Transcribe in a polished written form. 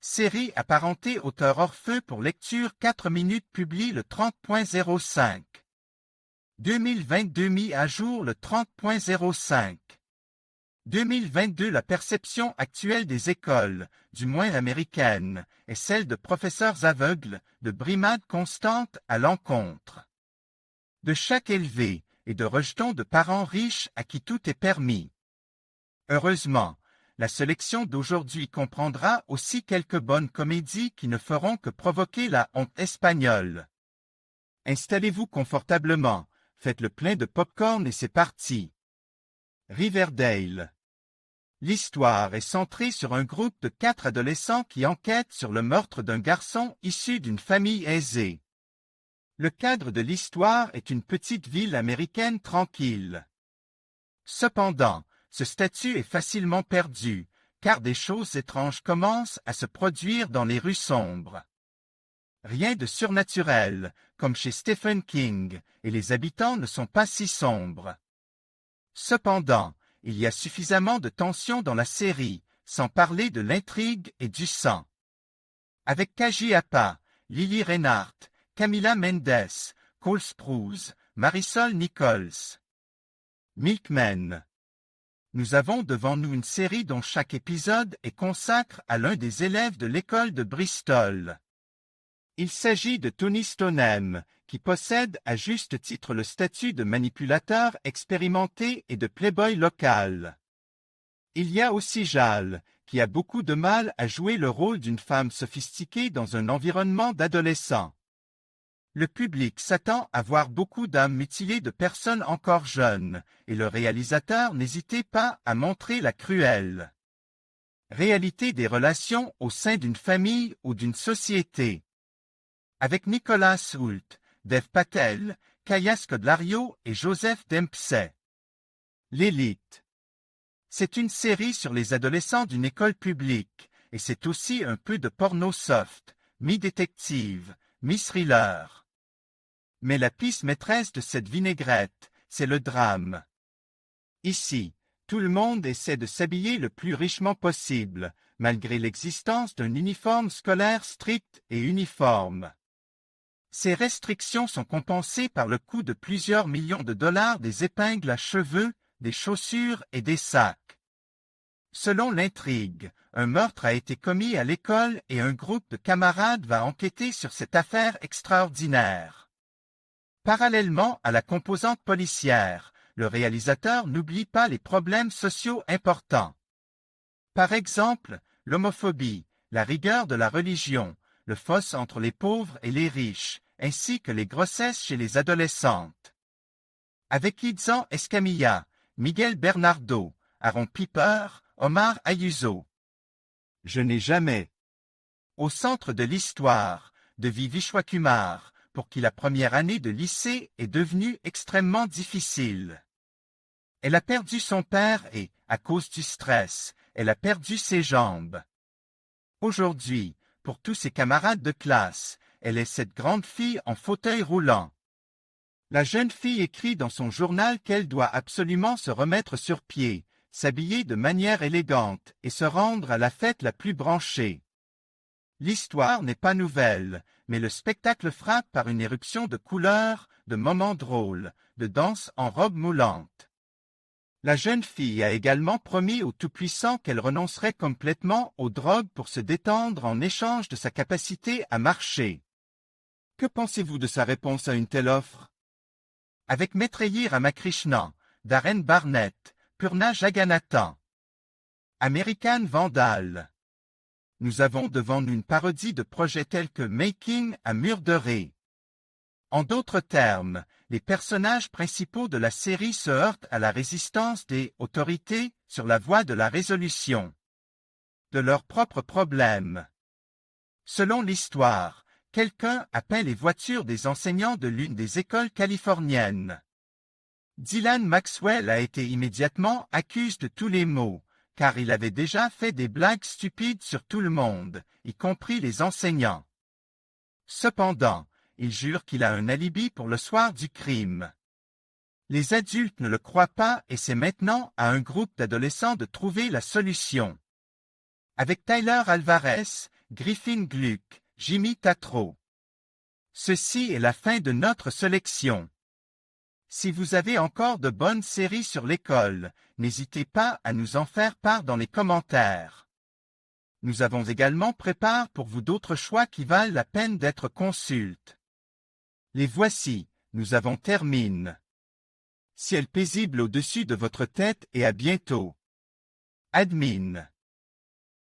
Série apparentée Auteur Orfeu pour lecture 4 minutes publie le 30.05. 2022 mis à jour le 30.05. 2022 La perception actuelle des écoles, du moins américaines, est celle de professeurs aveugles, de brimades constantes à l'encontre de chaque élevé et de rejetons de parents riches à qui tout est permis. Heureusement, la sélection d'aujourd'hui comprendra aussi quelques bonnes comédies qui ne feront que provoquer la honte espagnole. Installez-vous confortablement, faites le plein de pop-corn et c'est parti. Riverdale. L'histoire est centrée sur un groupe de 4 adolescents qui enquêtent sur le meurtre d'un garçon issu d'une famille aisée. Le cadre de l'histoire est une petite ville américaine tranquille. Cependant, ce statut est facilement perdu, car des choses étranges commencent à se produire dans les rues sombres. Rien de surnaturel, comme chez Stephen King, et les habitants ne sont pas si sombres. Cependant, il y a suffisamment de tension dans la série, sans parler de l'intrigue et du sang. Avec Kaji Appa, Lily Reinhardt, Camila Mendes, Cole Sprouse, Marisol Nichols. Milkman. Nous avons devant nous une série dont chaque épisode est consacré à l'un des élèves de l'école de Bristol. Il s'agit de Tony Stoneham, qui possède à juste titre le statut de manipulateur expérimenté et de playboy local. Il y a aussi Jal, qui a beaucoup de mal à jouer le rôle d'une femme sophistiquée dans un environnement d'adolescents. Le public s'attend à voir beaucoup d'âmes mutilées de personnes encore jeunes, et le réalisateur n'hésitait pas à montrer la cruelle réalité des relations au sein d'une famille ou d'une société. Avec Nicolas Hoult, Dev Patel, Kaya Scodelario et Joseph Dempsey. L'élite. C'est une série sur les adolescents d'une école publique, et c'est aussi un peu de porno soft, mi-détective, mi-thriller. Mais la piste maîtresse de cette vinaigrette, c'est le drame. Ici, tout le monde essaie de s'habiller le plus richement possible, malgré l'existence d'un uniforme scolaire strict et uniforme. Ces restrictions sont compensées par le coût de plusieurs millions de dollars des épingles à cheveux, des chaussures et des sacs. Selon l'intrigue, un meurtre a été commis à l'école et un groupe de camarades va enquêter sur cette affaire extraordinaire. Parallèlement à la composante policière, le réalisateur n'oublie pas les problèmes sociaux importants. Par exemple, l'homophobie, la rigueur de la religion, le fossé entre les pauvres et les riches, ainsi que les grossesses chez les adolescentes. Avec Itzan Escamilla, Miguel Bernardo, Aaron Piper, Omar Ayuso. Je n'ai jamais. Au centre de l'histoire, de Vishwakumar, pour qui la première année de lycée est devenue extrêmement difficile. Elle a perdu son père et, à cause du stress, elle a perdu ses jambes. Aujourd'hui, pour tous ses camarades de classe, elle est cette grande fille en fauteuil roulant. La jeune fille écrit dans son journal qu'elle doit absolument se remettre sur pied, s'habiller de manière élégante et se rendre à la fête la plus branchée. L'histoire n'est pas nouvelle, mais le spectacle frappe par une éruption de couleurs, de moments drôles, de danse en robe moulante. La jeune fille a également promis au Tout-Puissant qu'elle renoncerait complètement aux drogues pour se détendre en échange de sa capacité à marcher. Que pensez-vous de sa réponse à une telle offre? Avec Maitreyi Ramakrishnan, Darren Barnett, Purna Jagannathan. American Vandal. Nous avons devant nous une parodie de projets tels que Making a Murderer. En d'autres termes, les personnages principaux de la série se heurtent à la résistance des autorités sur la voie de la résolution de leurs propres problèmes. Selon l'histoire, quelqu'un a peint les voitures des enseignants de l'une des écoles californiennes. Dylan Maxwell a été immédiatement accusé de tous les maux, car il avait déjà fait des blagues stupides sur tout le monde, y compris les enseignants. Cependant, il jure qu'il a un alibi pour le soir du crime. Les adultes ne le croient pas et c'est maintenant à un groupe d'adolescents de trouver la solution. Avec Tyler Alvarez, Griffin Gluck, Jimmy Tatro. Ceci est la fin de notre sélection. Si vous avez encore de bonnes séries sur l'école, n'hésitez pas à nous en faire part dans les commentaires. Nous avons également préparé pour vous d'autres choix qui valent la peine d'être consultés. Les voici, nous avons terminé. Ciel paisible au-dessus de votre tête et à bientôt. Admin.